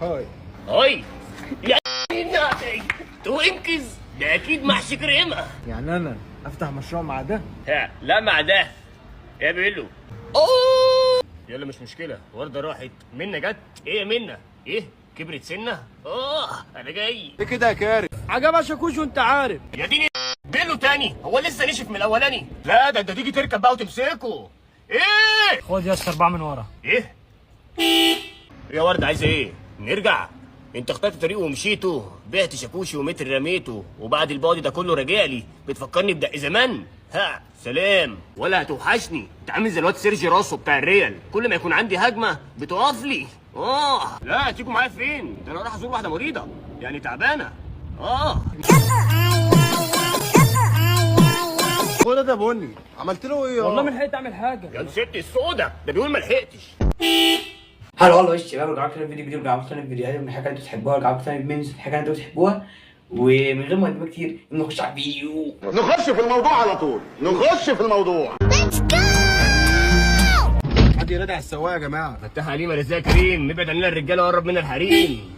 هاي هاي يا توينكز ده اكيد محشي كريمه. يعني انا افتح مشروع مع ده؟ ها لا مع ده يا بيلو. اوه يلا مش مشكله. ورده راحت، منى جت. ايه يا منى؟ ايه كبرت سنه؟ انا جاي. ايه كده يا كارم؟ عجبها شاكوش وانت عارف. يا ديني بيلو تاني، هو لسه نشف من الاولاني؟ لا ده انت تيجي تركب بقى وتمسكه. ايه خد يا اسطى 4 من ورا. ايه يا ورد عايزه ايه؟ نرجع؟ انت اخترت طريق ومشيته، بعت شاكوشي ومتر رميته، وبعد البعد ده كله راجع لي بتفكرني بدق زمان. ها سلام، ولا هتوحشني. انت عامل زي الواد سيرجي راسو بتاع الريال، كل ما يكون عندي هجمه بتقف لي. لا هتيجوا معايا فين؟ ده انا رايح ازور واحده مريضه يعني تعبانه. هو ده بني عملت له ايه؟ والله ما لحقت اعمل حاجه. يا ست السودا ده بيقول ما لحقتش. هلا والله يا شباب، رجعت لكم فيديو جديد. رجعت لكم فيديوهات من الحاجات اللي انتوا بتحبوها، رجعت لكم ميمز الحاجات اللي انتوا بتحبوها. ومن غير ما نقدم كتير نخش على الفيديو. نخش في الموضوع على طول، نخش في الموضوع. حد يراجع السواق يا جماعه. فتح علينا رزاق كريم، نبعد عننا الرجاله وقرب منا الحريم.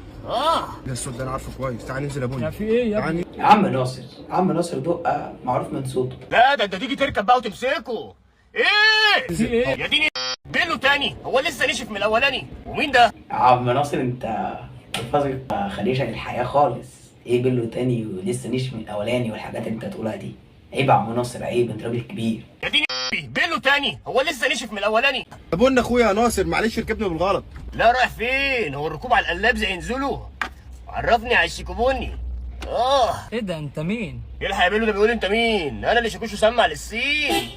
ده الصوت ده انا عارفه كويس. تعال ننزل يا بني. يا في ايه يا ابني؟ يا عم ناصر، عم ناصر دقه معروف من صوته. لا ده انت تيجي تركب بقى وتمسكه. ايه في ايه؟ يا ديني بيلو تاني، هو لسه نشف من الاولاني؟ ومين ده؟ يا عم ناصر انت الفاظك خليشك الحياه خالص. ايه بيلو تاني ولسه نيش من الاولاني والحاجات اللي انت تقولها دي؟ عيب يا عم ناصر، عيب، انت راجل كبير. يا ديني بيلو تاني، هو لسه نشف من الاولاني؟ يا بني اخويا يا ناصر، معلش ركبنا بالغلط. لا رايح فين؟ هو الركوب على القلاب زي ينزلوا؟ عرفني على الشيكوبوني. ايه ده انت مين؟ يلحق يا بيلو، ده بيقول انت مين؟ انا اللي شاكوش سمع للصين.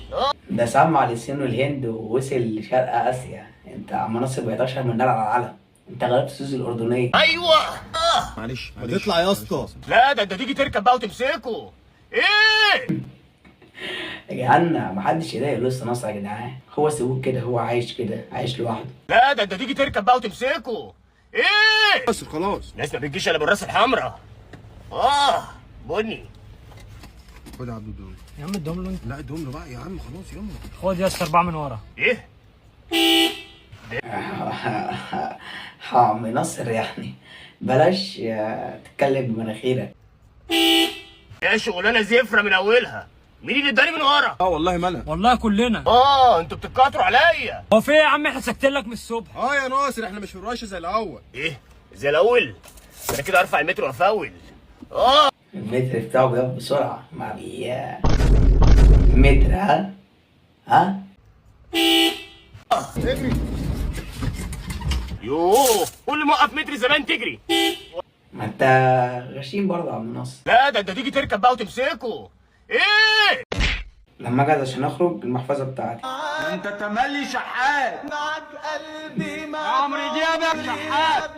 ده سمع للصين والهند ووصل لشرق اسيا. انت يا عم ناصر بقيت اشهر من نار على العلم. انت غلبت سوزي الاردنيه. ايوه. معلش هتطلع يا اسطى. لا ده انت تيجي تركب بقى وتمسكه. ايه يا جدعان محدش يضايق لسه ناصر يا جدعان، هو سيبوه كده، هو عايش كده، عايش لوحده. لا ده انت تيجي تركب بقى وتمسكه. ايه ناصر خلاص. ناس ما بتجيش الا بالراس الحمراء. بني. خد يا عبد الدول. يا عم ادهم له انت. لا ادهم له بقى يا عم، خلاص يلا. خد يا اسطى 4 من ورا. ايه يا عم ناصر يعني بلاش تتكلم بمناخيرك. يا شغلانه زفره من اولها. مين اللي اداني من ورا؟ والله ما انا. والله كلنا. انتوا بتتكاتروا عليا. هو في ايه يا عم؟ احنا ساكتين لك من الصبح. يا ناصر احنا مش في الرش زي الاول. ايه زي الاول؟ انا كده ارفع المتر وافاول. المتر بتاعه بيقف بسرعه مع متر. ها اجري. يوه كل ما اقف متر زمان تجري. ما انت غشيم برضه يا عم ناصر. لا ده انت تيجي تركب بقى وتمسكه. ايه لما اجي عشان اخرج المحفظه بتاعتي. انت تملي شحات معك قلبي، مع عمرو دياب شحات.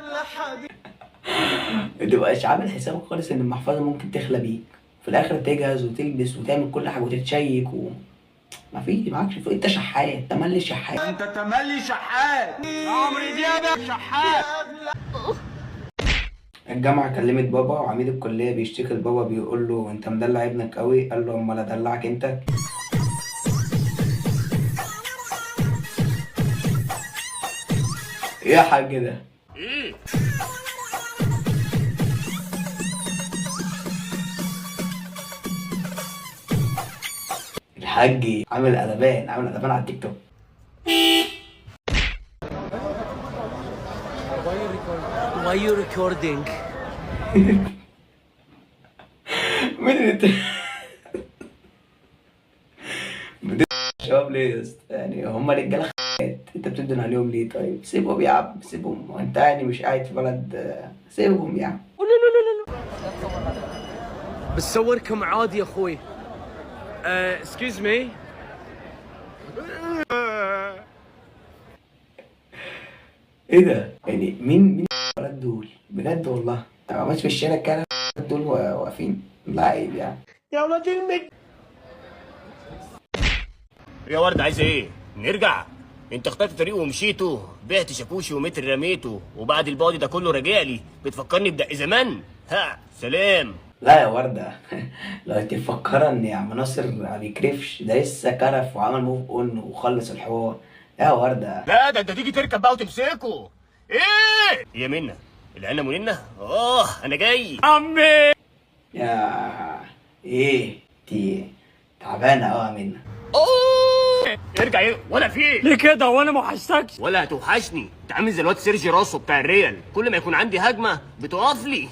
ما تبقاش عامل حسابك خالص ان المحفظه ممكن تخلى بيك في الاخر، تجهز وتلبس وتعمل كل حاجه وتتشيك ما في معكش فلوس. انت شحات، تملي شحات. انت تملي شحات، عمرو دياب شحات. الجامعه كلمت بابا وعميد الكليه بيشتكي لبابا، بيقول له انت مدلع ابنك قوي. قال له امال ادلعك انت؟ ايه يا حاج ده؟ ايه الحاج عامل قلبان، عامل قلبان على التيك توك. Why you recording? مين اللي شباب ليه يا اسطى؟ يعني هم رجاله انت بتدن عليهم ليه؟ طيب سيبهم يا عم، سيبهم. وانت يعني مش قاعد في بلد، سيبهم يا عم. بتصوركم عادي يا اخوي. excuse me. ايه ده؟ يعني مين الولاد دول؟ بجد والله انت ماشي في الشارع كده دول واقفين؟ لا عيب يعني. يا ولاد يا ورد عايزه ايه؟ نرجع؟ انت اخترت طريق ومشيته، بعت شاكوشي ومتر رميته، وبعد البعد ده كله راجع لي بتفكرني بدق زمان. سلام. لا يا وردة لو انت مفكرة ان يا عم ناصر ما بيكرفش، ده لسه كرف وعمل موف اون وخلص الحوار. يا وردة لا ده انت تيجي تركب بقى وتمسكه. ايه يا منى؟ العنا مننا. انا جاي. عمي يا ايه تي تعبانه اه منها. ارجع ايه ولا في ايه؟ ليه كده وانا ما وحشتكش؟ ولا هتوحشني، انت عامل زي الواد سيرجي راسو بتاع الريال، كل ما يكون عندي هجمه بتقف لي.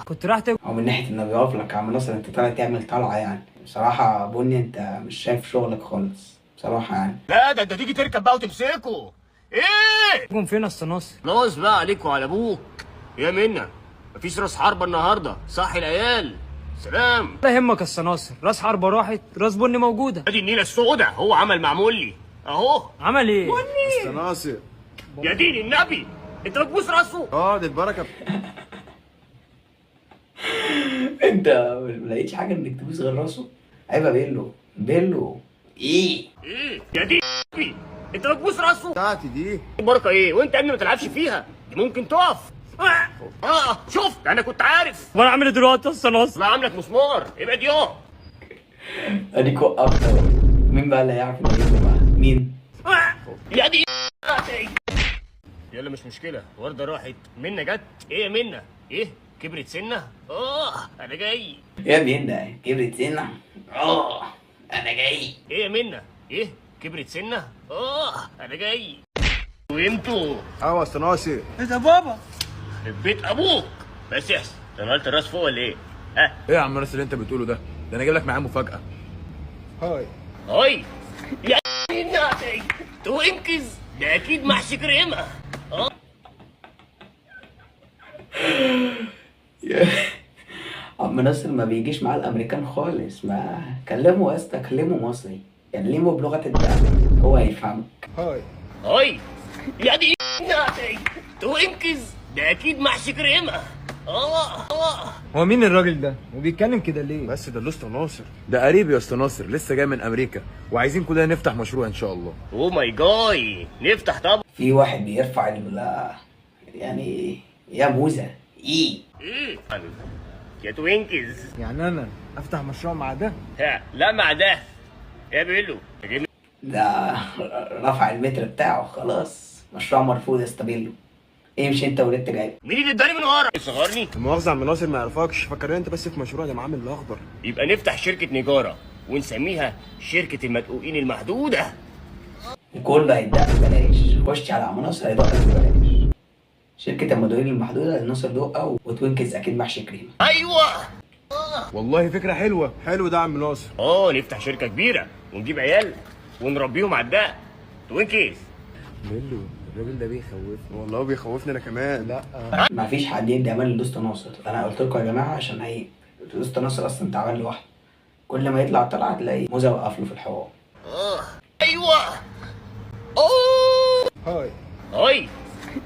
كنت رايح هو من ناحيه انه بيقف لك يا عم ناصر، انت طالع تعمل طلعه يعني. بصراحه بني انت مش شايف شغلك خالص بصراحه يعني. لا ده انت تيجي تركب بقى وتمسكه. ايه تكون فين يا استاذ ناصر؟ خلاص بقى عليك وعلى ابوك. يا منا مفيش راس حربه النهارده، صحي العيال. سلام. لا يهمك يا استاذ ناصر، راس حربه راحت، راس بني موجوده. ادي النيله السوداء، هو عمل معمول لي اهو. عمل ايه؟ يا ناصر. يا دين النبي انت بتبوس راسه. دي البركه. انت ما لقيتش حاجه انك تبوس غير راسه؟ عيب يا بيلو ايه يا دين النبي انت بتبوس راسه. بتاعتي دي. البركه ايه وانت يا ابني ما تلعبش فيها، دي ممكن تقف. شفت انا كنت عارف. وانا عامل ايه دلوقتي يا استاذ ناصر؟ لا عاملك مسمار، ابعد يوم. اديك وقفت اهو. مين بقى اللي هيعرف يجيبه بقى؟ مين؟ يا دي يلا مش مشكلة، وردة راحت، منا جت، ايه يا منا؟ ايه؟ كبرت سنة؟ انا جاي. يا منا كبرت سنة؟ انا جاي. ايه يا منا؟ ايه؟ كبرت سنة؟ انا جاي. وانتوا؟ يا استاذ ناصر. ايه ده بابا؟ في بيت ابوك. بس يحسن، انت نقلت الراس فوق ولا ايه؟ ايه يا عم ناصر اللي انت بتقوله ده؟ ده انا جايب لك معاه مفاجأة. هاي يا الناتي توينكز، ده اكيد محشي كريمة. عم ناصر ما بيجيش مع الامريكان خالص، ما كلمه يا اسطى، كلمه مصري، كلمه بلغه الدم هو هيفهمك. هاي يا دي الناتي توينكز، ده اكيد محشي كريمة. هو مين الراجل ده؟ وبيتكلم كده ليه؟ بس ده الاسطى ناصر. ده قريب يا اسطى ناصر، لسه جاي من امريكا، وعايزين كلنا نفتح مشروع ان شاء الله. اوه ماي جاي، نفتح طبعا. في واحد بيرفع يعني يا موزه ايه يا توينكز؟ يعني انا افتح مشروع مع ده؟ لا مع ده يا بيلو. ده رفع المتر بتاعه خلاص، مشروع مرفوض يا استابيلو. امشي انت ولدت جاي. مين اللي اداني من ورا؟ صغرني. المؤاخذة عم ناصر ما يعرفكش، فكر انت بس في مشروع ده معامل الاخضر. يبقى نفتح شركة نجارة ونسميها شركة المدقوقين المحدودة. كله هيتدق ببلاش، خش على عم ناصر هيدق ببلاش. شركة المدقوقين المحدودة لناصر دقة وتوينكز اكيد محشي كريمة. ايوه والله فكرة حلوة. حلو ده يا عم ناصر. نفتح شركة كبيرة ونجيب عيال ونربيهم على الدق. توينكز بيلو الراجل ده بيخوفني. والله بيخوفني انا كمان. لا مفيش حد يدي امان لدوست ناصر، انا قلت لكم يا جماعة عشان هي دوست ناصر اصلا تعبان لوحده، كل ما يطلع طلعة تلاقي موزة وقف له في الحوار. ايوه هاي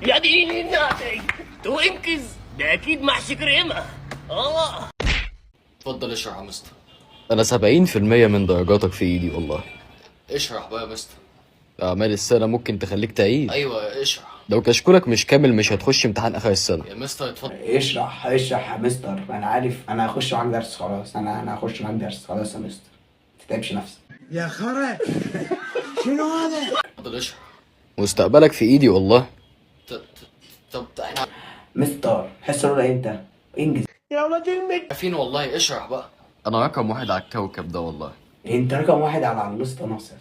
يا دين الناتي توينكز، ده اكيد محشي كريمة. اتفضل اشرح يا مستر. أنا 70% من درجاتك في إيدي والله. اشرح بقى يا مستر. أعمال السنة ممكن تخليك تعيد. ايوه اشرح لو كشكولك مش كامل مش هتخش امتحان آخر السنة. يا مستر. اتفضل اشرح يا مستر، انا عارف، انا هخش معاك درس خلاص، انا هخش معاك درس خلاص يا مستر، متتعبش نفسك. اتفضل اشرح. مستقبلك في إيدي والله. طب احنا مستر الحصة الأولى امتى؟ انجز. عارفين والله، اشرح بقى. أنا رقم واحد على الكوكب ده والله. انت رقم واحد على الوسطى ناصر.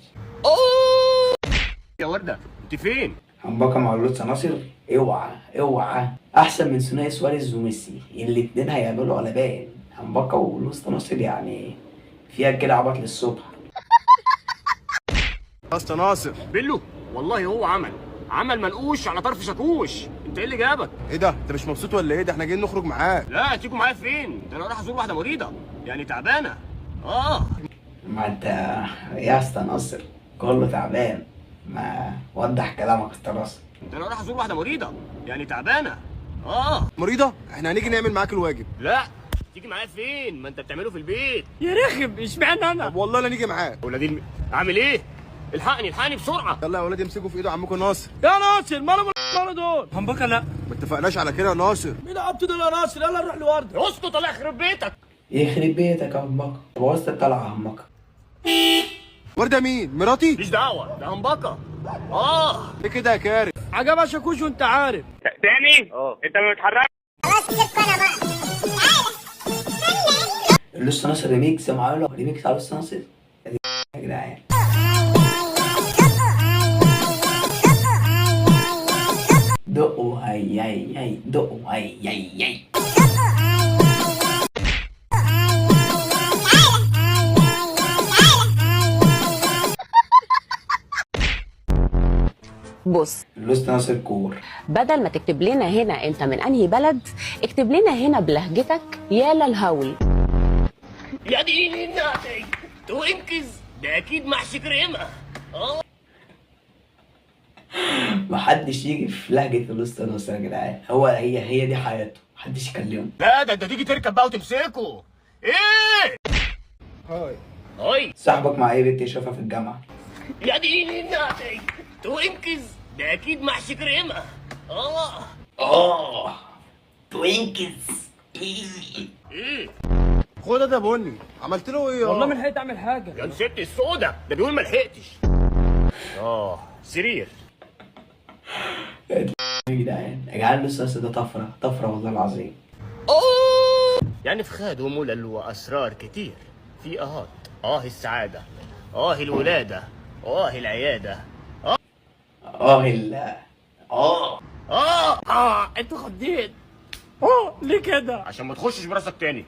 يا وردة انت فين؟ هنبقى مع الوسطى ناصر، اوعى احسن من ثنائي سواريز وميسي، الاتنين هيعملوا قلبان. هنبقى والوسطى ناصر يعني فيها كده عبط للصبح. يا اسطى ناصر. بيلو والله هو عمل منقوش على طرف شاكوش. انت ايه اللي جابك؟ ايه ده؟ انت مش مبسوط ولا ايه؟ ده احنا جايين نخرج معاك. لا تيجوا معايا فين؟ ده انا رايح ازور واحدة مريضة يعني تعبانة. ما انت يا اسطى ناصر كله تعبان، ما وضح كلامك اسطى ناصر. ده انا رايح ازور واحدة مريضة يعني تعبانة. مريضة؟ احنا هنيجي نعمل معاك الواجب. لا تيجي معايا فين؟ ما انت بتعمله في البيت. يا رخم اشمعنى انا؟ طب والله لا نيجي معاك. ولادي اعمل ايه؟ الحقني بسرعة. يلا يا ولاد امسكوا في ايده عمكم ناصر. يا ناصر مالهم دول؟ هنبقى لا ما اتفقناش على كده يا ناصر. مين عبط دول يا ناصر؟ يلا نروح لوردة. اسكت الله يخرب بيتك. يخرب بيتك يا همبكة، بوظت الطلعة يا همبكة. وردة مين؟ مراتي؟ ماليش دعوة، ده همبكة. ايه كده يا كارث؟ عجبها شاكوش وانت عارف. تاني؟ انت ما بتتحركش. لسه ناصر ريميكس، معايا ريميكس على لسه ناصر يا جدعان. دقوا هاي هاي هاي، دقوا هاي هاي هاي. بص، لسه ناصر كور. بدل ما تكتب لنا هنا انت من انهي بلد، اكتب لنا هنا بلهجتك يا للهول. يا ديني النعتي توينكز ده اكيد محشي كريمه. محدش يجي في لهجة لسه ناصر يا جدعان، هي دي حياته، محدش يكلمه. لا ده انت تيجي تركب بقى وتمسكه. ايه هاي صاحبك مع ايه بنت يشوفها في الجامعة؟ يا ديني النعتي توينكز ده اكيد محشي كريمه. توينكس. ايه خد ده بني، عملت له ايه؟ والله ما لحقت اعمل حاجه. يا ست السودا ده بيقول ما لحقتش. سرير. يا جدعان لسه ناصر ده طفرة والله العظيم. يعني في خاد وملل واسرار كتير في السعاده، الولاده، العياده. انت خديت. ليه كده؟ عشان ما تخشش براسك تاني.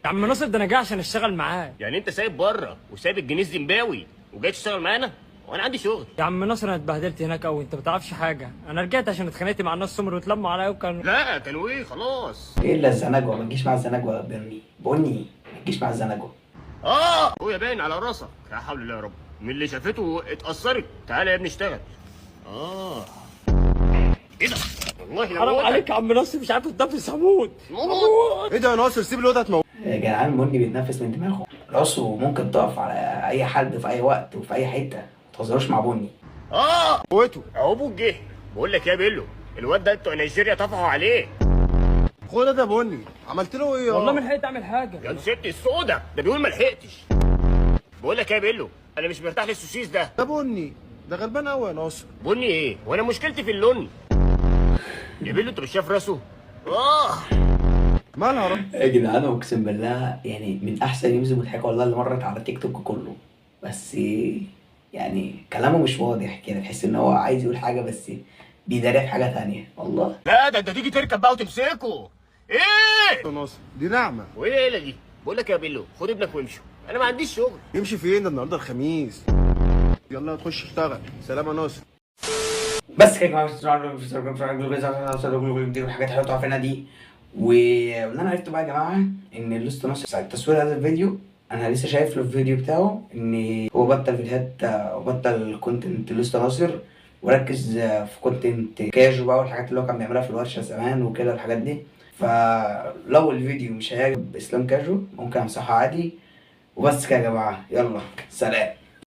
يا عم ناصر ده انا جاي عشان اشتغل معاك. يعني انت سايب بره وسايب الجنيه الزيمباوي وجاي تشتغل معانا وانا عندي شغل. يا عم ناصر انا اتبهدلت هناك قوي، انت ما تعرفش حاجه. انا رجعت عشان اتخانقت مع الناس سمر واتلموا عليا وكانوا لا كانوا ايه خلاص. ايه الا الزناجوة، ما تجيش مع الزناجوة يا بني ما تجيش مع الزناجوة. هو باين على راسك. لا حول الله يا رب، من اللي شافته اتأثرت. تعالى يا ابني اشتغل. ايه ده؟ والله حرام عليك يا عم ناصر، مش عارف تنفس. هموت. ايه ده يا ناصر؟ سيب الواد هتموت. يا جدعان بني بيتنفس من دماغه، راسه ممكن تقف على اي حد في اي وقت وفي اي حتة، ما تهزروش مع بني. موته. اهو ابوك جه. بقول لك يا بيلو، الواد ده بتوع نيجيريا طفحوا عليه. خد ده بني، عملت له ايه؟ والله ما لحقت اعمل حاجه. يا ست السودا ده بيقول ما لحقتش. بقول لك يا بيلو، انا مش مرتاح للسوسيس ده. ده بني، ده غلبان قوي يا ناصر. بني ايه؟ وانا مشكلتي في اللون. يا بيلو انت مش شايف راسه؟ مالها رب؟ يا جدعان اقسم بالله يعني من احسن الميمز المضحكه والله اللي مرت على تيك توك كله، بس يعني كلامه مش واضح كده، تحس ان هو عايز يقول حاجه بس بيداري في حاجه ثانيه والله. لا ده انت تيجي تركب بقى وتمسكه. ايه يا ناصر دي نعمه. وايه الليله دي؟ بقول لك يا بيلو خد ابنك وامشوا، انا ما عنديش شغل. يمشي فين؟ ده النهارده الخميس. يلا تخش اشتغل. سلام يا ناصر. بس كده يا جماعه حاجات حلوه تعرفينها دي. واللي انا عرفته بقى يا جماعه ان لسه ناصر ساعه تصوير هذا الفيديو انا لسه شايف له الفيديو بتاعه ان هو بطل فيديوهات وبطل كونتنت لسه ناصر وركز في كونتنت كاجو بقى والحاجات اللي هو كان بيعملها في الورشه زمان وكده الحاجات دي. فلو الفيديو مش هيعجب اسلام كاجو ممكن امسحه عادي. وبس كده يا جماعه، يلا سلام.